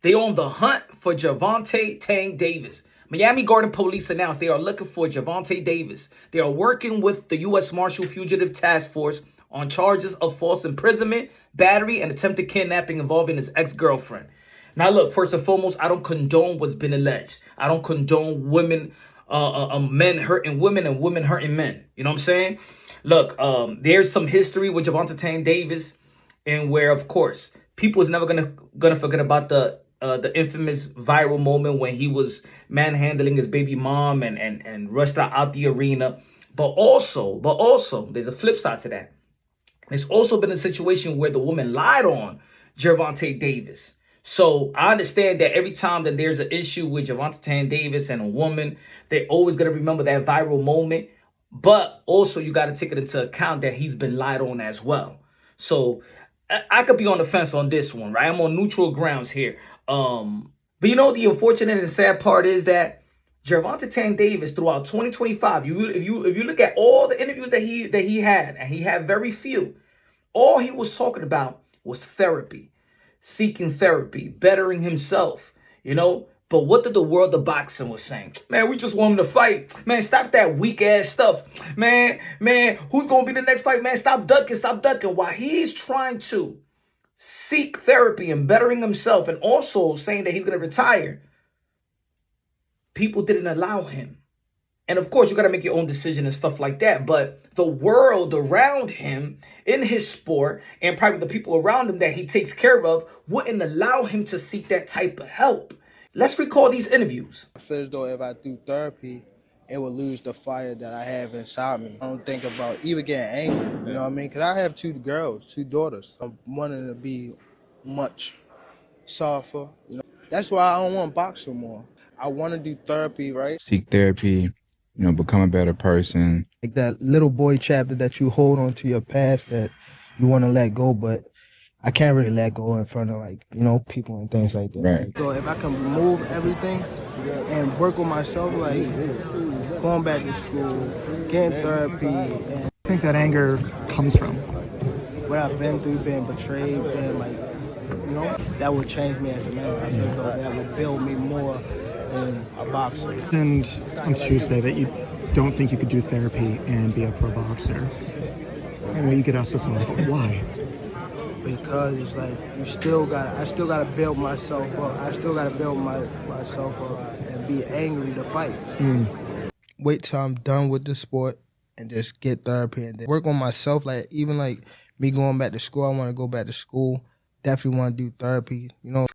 They on the hunt for Gervonta Tank Davis. Miami Garden police announced they are looking for Gervonta Davis. They are working with the U.S. Marshal Fugitive Task Force on charges of false imprisonment, battery, and attempted kidnapping involving his ex-girlfriend. Now, look, first and foremost, I don't condone what's been alleged. I don't condone men hurting women and women hurting men. You know what I'm saying? Look, there's some history with Gervonta Tank Davis, and where, of course, people is never gonna forget about the infamous viral moment when he was manhandling his baby mom and rushed her out the arena. But also, there's a flip side to that. There's also been a situation where the woman lied on Gervonta Davis. So I understand that every time that there's an issue with Gervonta Tank Davis and a woman, they're always going to remember that viral moment. But also you got to take it into account that he's been lied on as well. So I could be on the fence on this one, right? I'm on neutral grounds here. But you know, the unfortunate and sad part is that Gervonta Tank Davis throughout 2025, if you look at all the interviews that he had, and he had very few, all he was talking about was therapy, seeking therapy, bettering himself, you know. But what did the world of boxing was saying? Man, we just want him to fight. Man, stop that weak ass stuff. Man, who's gonna be the next fight? Man, stop ducking. While he's trying to seek therapy and bettering himself, and also saying that he's gonna retire, people didn't allow him. And of course, you got to make your own decision and stuff like that. But the world around him, in his sport, and probably the people around him that he takes care of, wouldn't allow him to seek that type of help. Let's recall these interviews. I feel as though if I do therapy, it will lose the fire that I have inside me. I don't think about even getting angry, you know what I mean? Because I have 2 girls, 2 daughters. I'm wanting to be much softer, you know. That's why I don't want to box no more. I want to do therapy, right? Seek therapy, you know, become a better person. Like that little boy chapter that you hold on to your past that you want to let go, but I can't really let go in front of, like, you know, people and things like that. Right. So if I can remove everything and work on myself, like going back to school, getting therapy, and I think that anger comes from what I've been through, being betrayed, being like, you know, that would change me as a man. I feel though that would build me more than a boxer. and on Tuesday that you don't think you could do therapy and be a pro boxer. I know you could ask this one, but why? Because it's like I still gotta build myself up. I still gotta build myself up and be angry to fight. Wait till I'm done with the sport and just get therapy and then work on myself. Like even like me going back to school, I want to go back to school. Definitely want to do therapy. You know.